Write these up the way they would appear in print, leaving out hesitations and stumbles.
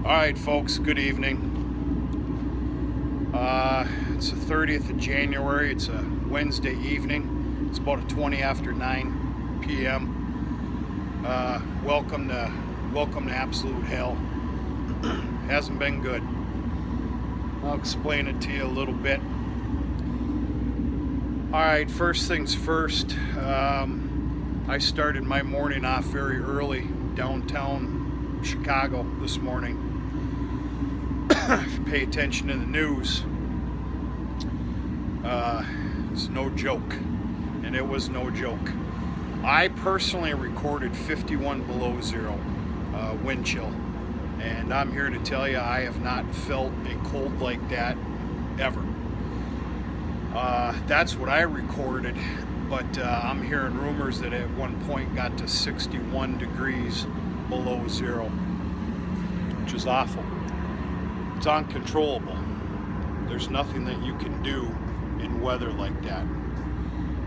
Alright folks, good evening. It's the 30th of January. It's a Wednesday evening. It's about 20 after 9 p.m. Welcome to absolute hell. Hasn't been good. I'll explain it to you a little bit. Alright, first things first. I started my morning off very early downtown Chicago this morning. If you pay attention to the news, it's no joke, and it was no joke. I personally recorded 51 below zero wind chill, and I'm here to tell you I have not felt a cold like that ever. That's what I recorded, but I'm hearing rumors that at one point got to 61 degrees below zero, which is awful. It's uncontrollable. There's nothing that you can do in weather like that.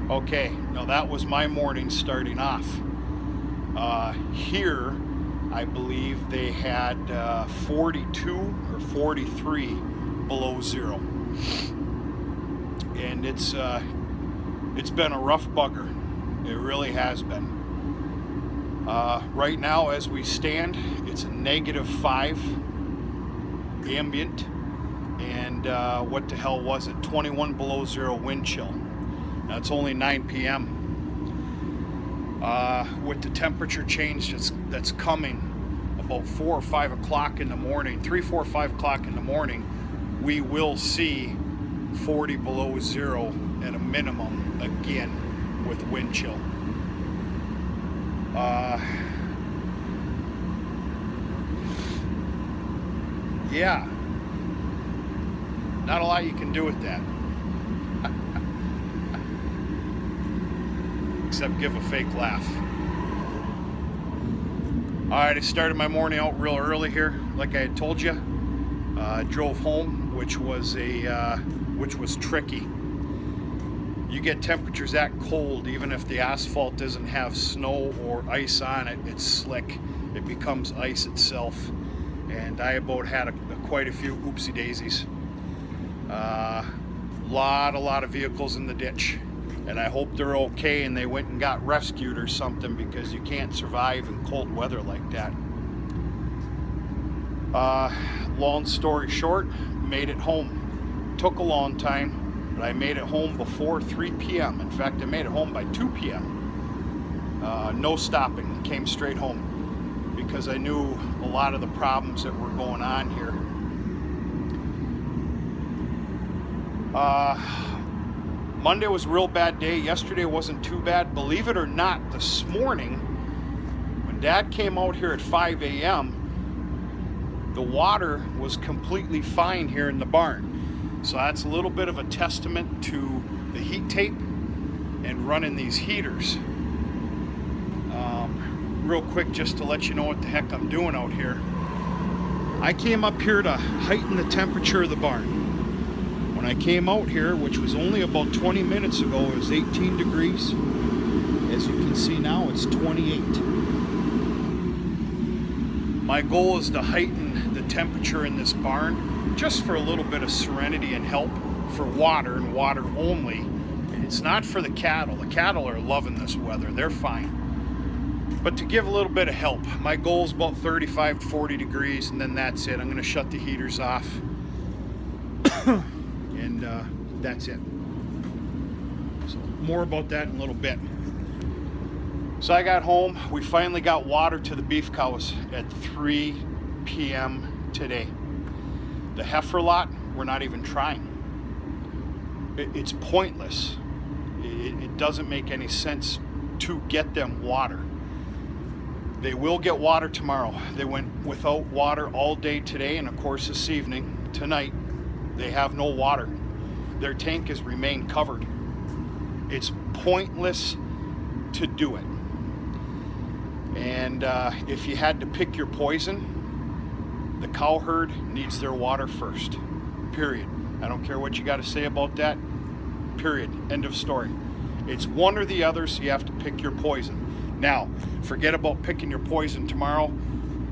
Okay, now that was my morning starting off. Here, I believe they had 42 or 43 below zero. And it's been a rough bugger. It really has been. Right now, as we stand, it's a -5 ambient, and what the hell was it? 21 below zero wind chill. Now it's only 9 p.m. With the temperature change that's coming about 4 or 5 o'clock in the morning, 3, 4, 5 o'clock in the morning, we will see 40 below zero at a minimum again with wind chill. Yeah, not a lot you can do with that. Except give a fake laugh. Alright, I started my morning out real early here, like I had told you. Drove home, which was tricky. You get temperatures that cold, even if the asphalt doesn't have snow or ice on it, it's slick. It becomes ice itself. And I about had quite a few oopsie daisies. A lot of vehicles in the ditch, and I hope they're okay and they went and got rescued or something, because you can't survive in cold weather like that. Long story short, made it home. Took a long time, but I made it home before 3 p.m. In fact, I made it home by 2 p.m. No stopping, came straight home, because I knew a lot of the problems that were going on here. Monday was a real bad day. Yesterday wasn't too bad. Believe it or not, this morning, when Dad came out here at 5 a.m., the water was completely fine here in the barn. So that's a little bit of a testament to the heat tape and running these heaters. Real quick, just to let you know what the heck I'm doing out here. I came up here to heighten the temperature of the barn. When I came out here, which was only about 20 minutes ago, it was 18 degrees. As you can see now, it's 28. My goal is to heighten the temperature in this barn just for a little bit of serenity and help for water, and water only. It's not for the cattle. The cattle are loving this weather. They're fine. But to give a little bit of help. My goal is about 35 to 40 degrees, and then that's it. I'm going to shut the heaters off. And that's it. So more about that in a little bit. So I got home. We finally got water to the beef cows at 3 p.m. today. The heifer lot, we're not even trying. It's pointless. It doesn't make any sense to get them water. They will get water tomorrow. They went without water all day today, and of course this evening, tonight, they have no water. Their tank has remained covered. It's pointless to do it. And if you had to pick your poison, the cow herd needs their water first. Period. I don't care what you got to say about that. Period. End of story. It's one or the other, so you have to pick your poison. Now, forget about picking your poison tomorrow.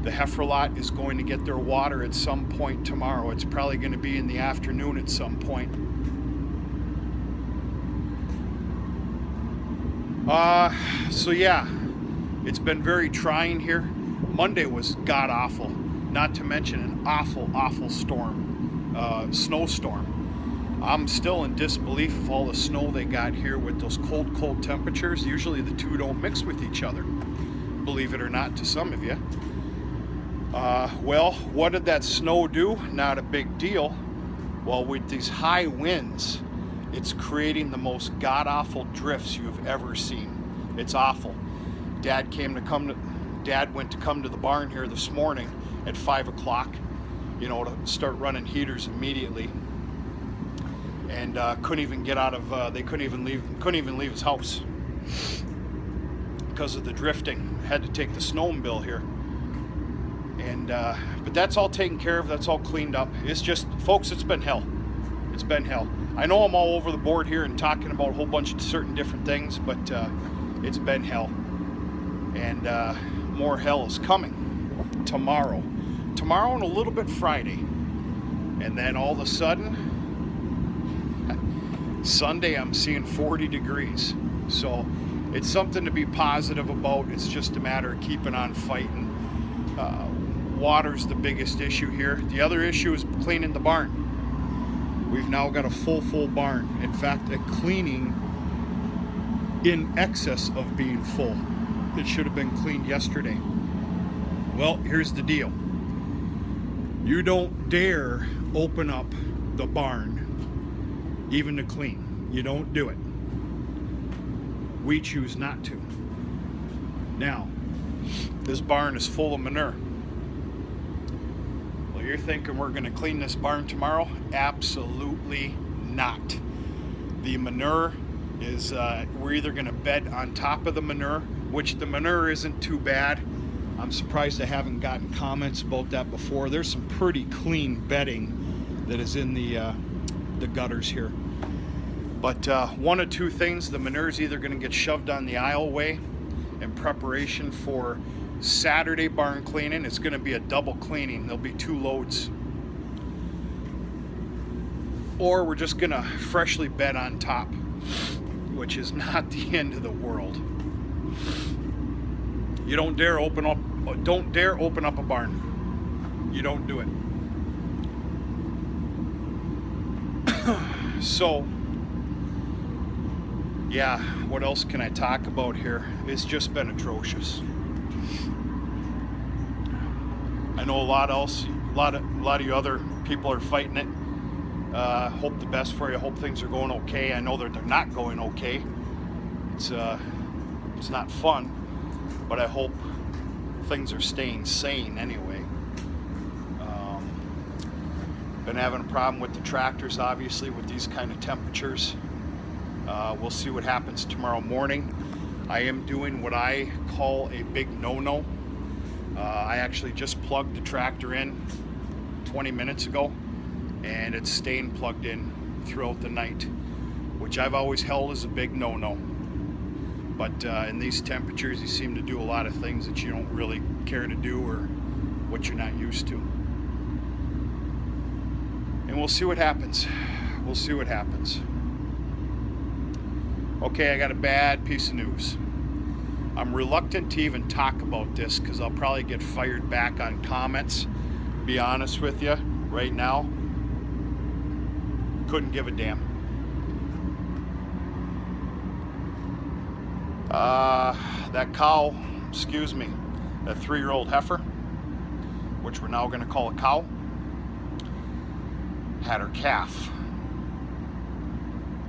The heifer lot is going to get their water at some point tomorrow. It's probably going to be in the afternoon at some point. So yeah, it's been very trying here. Monday was god awful, not to mention an awful storm, snowstorm. I'm still in disbelief of all the snow they got here with those cold temperatures. Usually the two don't mix with each other, believe it or not, to some of you. Well, what did that snow do? Not a big deal. Well, with these high winds, it's creating the most god-awful drifts you've ever seen. It's awful. Dad went to come to the barn here this morning at 5 o'clock, to start running heaters immediately. And couldn't even get out of, couldn't even leave his house because of the drifting. Had to take the snowmobile here. And but that's all taken care of. That's all cleaned up. It's just, folks, it's been hell. It's been hell. I know I'm all over the board here and talking about a whole bunch of certain different things, but it's been hell. And more hell is coming tomorrow and a little bit Friday. And then all of a sudden, Sunday I'm seeing 40 degrees. So it's something to be positive about. It's just a matter of keeping on fighting. Water's the biggest issue here. The other issue is cleaning the barn. We've now got a full barn. In fact, a cleaning in excess of being full. It should have been cleaned yesterday. Well, here's the deal. You don't dare open up the barn even to clean. You don't do it. We choose not to. Now, this barn is full of manure. Well, you're thinking we're going to clean this barn tomorrow? Absolutely not. The manure is, we're either going to bed on top of the manure, which the manure isn't too bad. I'm surprised I haven't gotten comments about that before. There's some pretty clean bedding that is in the gutters here. But one of two things, the manure is either going to get shoved on the aisleway in preparation for Saturday barn cleaning. It's going to be a double cleaning. There'll be 2 loads. Or we're just going to freshly bed on top, which is not the end of the world. You don't dare open up a barn. You don't do it. So, yeah, what else can I talk about here? It's just been atrocious. I know a lot of you other people are fighting it. Hope the best for you. Hope things are going okay. I know that they're not going okay. It's not fun, but I hope things are staying sane anyway. Been having a problem with the tractors, obviously, with these kind of temperatures. We'll see what happens tomorrow morning. I am doing what I call a big no-no. I actually just plugged the tractor in 20 minutes ago, and it's staying plugged in throughout the night, which I've always held as a big no-no. But in these temperatures, you seem to do a lot of things that you don't really care to do or what you're not used to. And we'll see what happens. We'll see what happens. Okay, I got a bad piece of news. I'm reluctant to even talk about this because I'll probably get fired back on comments. Be honest with you, right now, couldn't give a damn. That cow, that 3-year-old heifer, which we're now going to call a cow, had her calf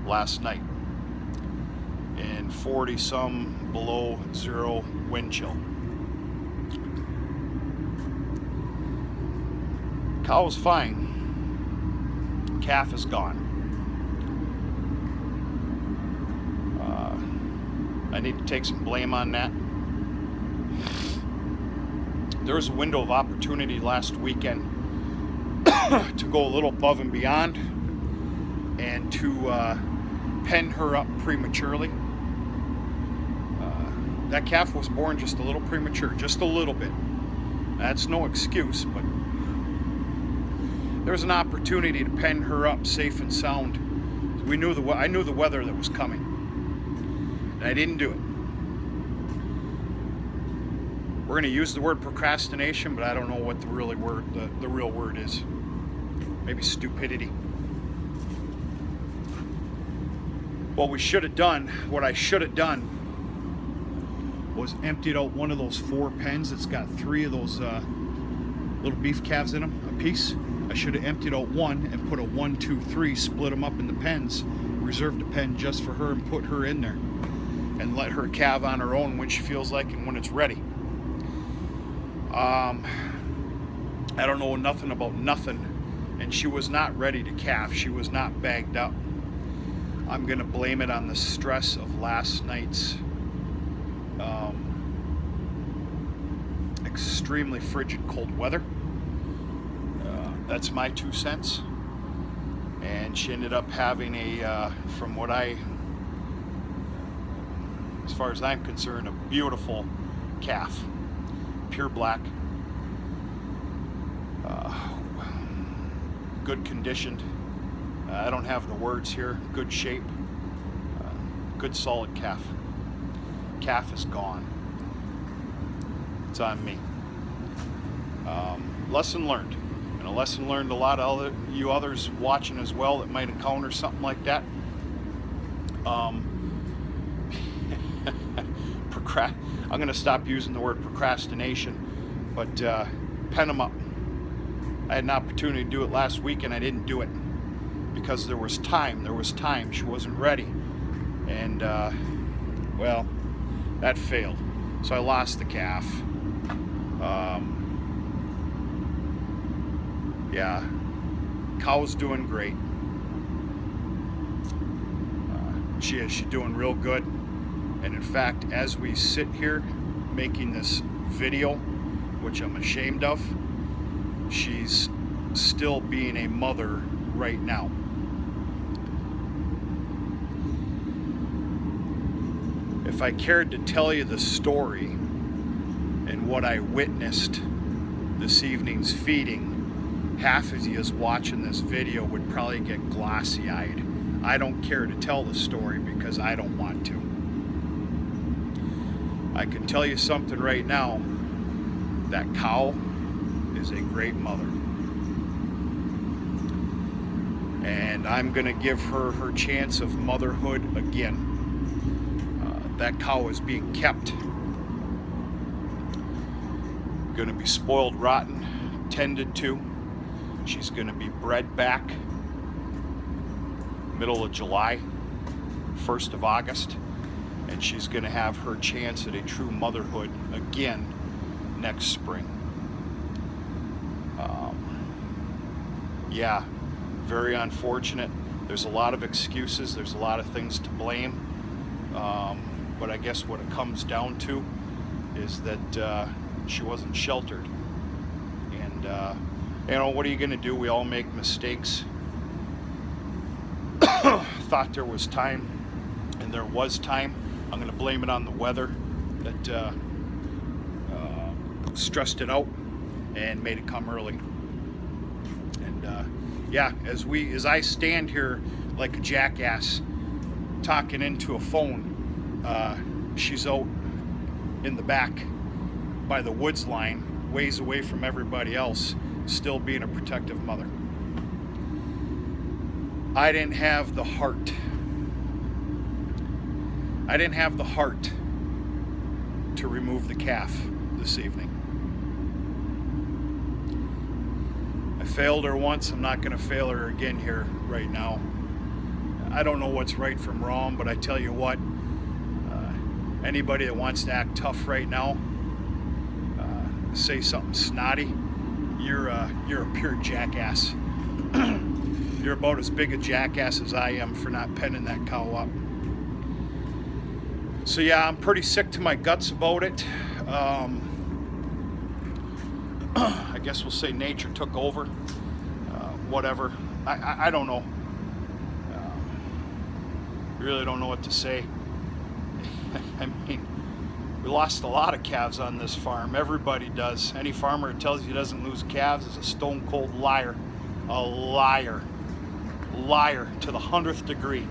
last night in 40-some below zero wind chill. Cow is fine. Calf is gone. I need to take some blame on that. There was a window of opportunity last weekend to go a little above and beyond and to pen her up prematurely. That calf was born just a little premature, just a little bit. That's no excuse, but there was an opportunity to pen her up safe and sound. I knew the weather that was coming, and I didn't do it. We're going to use the word procrastination, but I don't know what the real word is. Maybe stupidity. What I should have done was emptied out one of those 4 pens that's got 3 of those little beef calves in them a piece. I should have emptied out one and put a 1, 2, 3, split them up in the pens, reserved a pen just for her and put her in there, and let her calve on her own when she feels like and when it's ready. I don't know nothing about nothing, and she was not ready to calve. She was not bagged up. I'm gonna blame it on the stress of last night's extremely frigid cold weather. That's my 2 cents. And she ended up having as far as I'm concerned, a beautiful calf, pure black, good conditioned. I don't have the words here. Good shape, good solid calf. Calf is gone. It's on me. Lesson learned. And a lesson learned a lot of you others watching as well that might encounter something like that. I'm going to stop using the word procrastination, but pen them up. I had an opportunity to do it last week and I didn't do it because there was time. She wasn't ready. And, well, that failed. So I lost the calf. Yeah, cow's doing great. She's doing real good. And in fact, as we sit here making this video, which I'm ashamed of, she's still being a mother right now. If I cared to tell you the story and what I witnessed this evening's feeding, half of you watching this video would probably get glossy-eyed. I don't care to tell the story because I don't want to. I can tell you something right now. That cow is a great mother. And I'm going to give her her chance of motherhood again. That cow is being kept. Going to be spoiled rotten, tended to. She's going to be bred back middle of July, 1st of August, and she's going to have her chance at a true motherhood again next spring. Yeah, very unfortunate. There's a lot of excuses. There's a lot of things to blame. But I guess what it comes down to is that she wasn't sheltered. And, you know, what are you going to do? We all make mistakes. Thought there was time, and there was time. I'm going to blame it on the weather that stressed it out and made it come early. And yeah, as I stand here like a jackass talking into a phone, she's out in the back by the woods line, ways away from everybody else, still being a protective mother. I didn't have the heart. I didn't have the heart to remove the calf this evening. I failed her once. I'm not going to fail her again here right now. I don't know what's right from wrong, but I tell you what, anybody that wants to act tough right now, say something snotty, you're a pure jackass. You're about as big a jackass as I am for not penning that cow up. So yeah, I'm pretty sick to my guts about it. I guess we'll say nature took over. Whatever. I don't know. Really don't know what to say. I mean, We lost a lot of calves on this farm. Everybody does. Any farmer that tells you he doesn't lose calves is a stone cold liar. A liar. Liar to the 100th degree.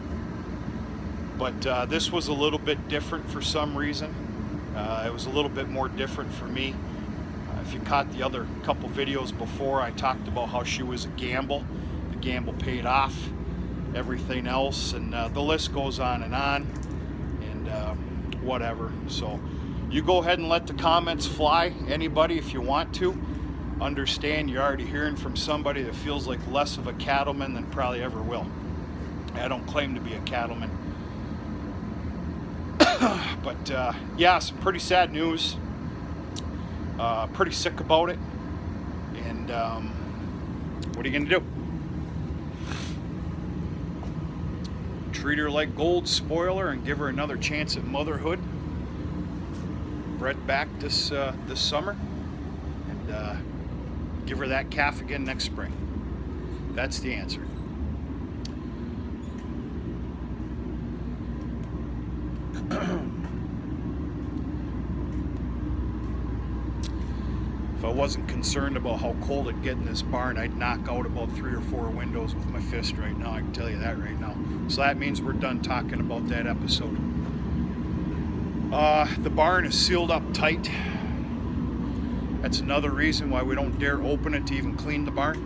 But this was a little bit different for some reason. It was a little bit more different for me. If you caught the other couple videos before, I talked about how she was a gamble. The gamble paid off, everything else, and the list goes on, and whatever. So you go ahead and let the comments fly, anybody, if you want to. Understand you're already hearing from somebody that feels like less of a cattleman than probably ever will. I don't claim to be a cattleman. But yeah, some pretty sad news. Pretty sick about it. And what are you gonna do? Treat her like gold, spoil her, and give her another chance at motherhood. Bred back this summer, and give her that calf again next spring. That's the answer. If I wasn't concerned about how cold it'd get in this barn, I'd knock out about 3 or 4 windows with my fist right now. I can tell you that right now. So that means we're done talking about that episode. The barn is sealed up tight. That's another reason why we don't dare open it to even clean the barn.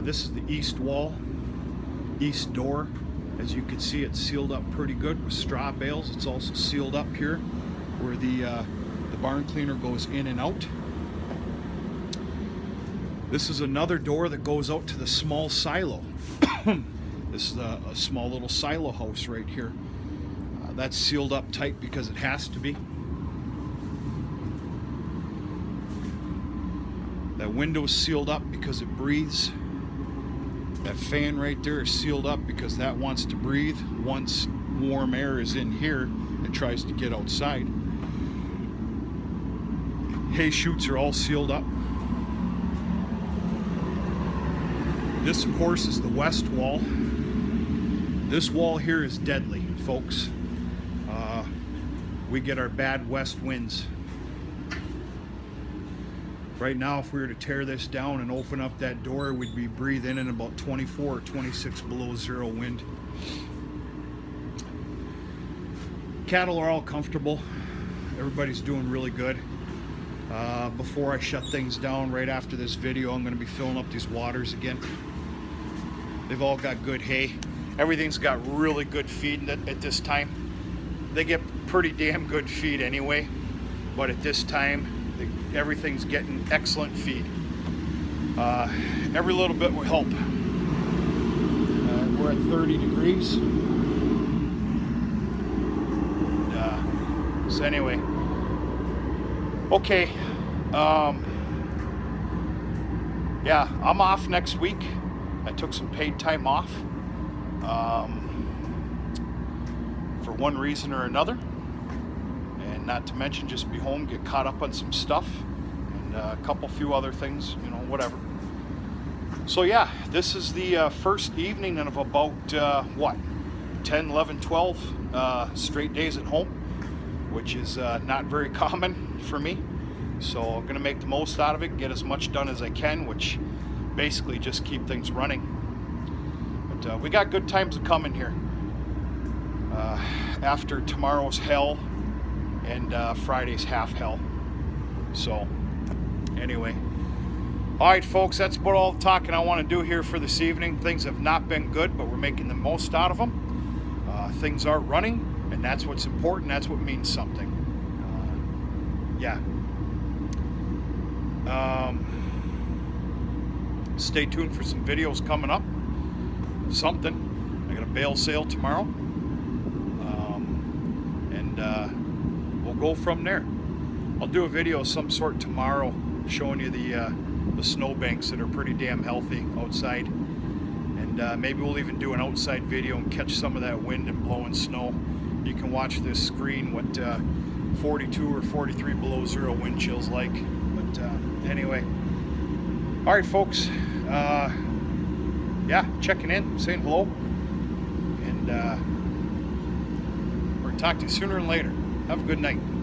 This is the east wall, east door. As you can see, it's sealed up pretty good with straw bales. It's also sealed up here where the barn cleaner goes in and out. This is another door that goes out to the small silo. This is a small little silo house right here. That's sealed up tight because it has to be. That window is sealed up because it breathes. That fan right there is sealed up because that wants to breathe. Once warm air is in here, it tries to get outside. Hay chutes are all sealed up. This, of course, is the west wall. This wall here is deadly, folks. We get our bad west winds. Right now, if we were to tear this down and open up that door, we'd be breathing in about 24 or 26 below zero wind. Cattle are all comfortable. Everybody's doing really good. Before I shut things down, right after this video, I'm going to be filling up these waters again. They've all got good hay. Everything's got really good feed at this time. They get pretty damn good feed anyway, but at this time, everything's getting excellent feed. Every little bit will help. We're at 30 degrees. So anyway, okay. Yeah, I'm off next week. I took some paid time off for one reason or another, and not to mention just be home, get caught up on some stuff, and a few other things, you know, whatever. So yeah, this is the first evening of about 10, 11, 12 straight days at home, which is not very common for me. So I'm gonna make the most out of it, get as much done as I can, which basically just keep things running. But we got good times coming here. After tomorrow's hell and Friday's half hell. So anyway, all right, folks, that's about all the talking I want to do here for this evening. Things have not been good, but we're making the most out of them. Things are running, and that's what's important. That's what means something. Yeah. Stay tuned for some videos coming up. Something. I got a bale sale tomorrow. We'll go from there. I'll do a video of some sort tomorrow showing you the snow banks that are pretty damn healthy outside. And maybe we'll even do an outside video and catch some of that wind and blowing snow. You can watch this screen what 42 or 43 below zero wind chill's like. But anyway, all right, folks. Yeah, checking in, saying hello, and we're gonna talk to you sooner than later. Have a good night.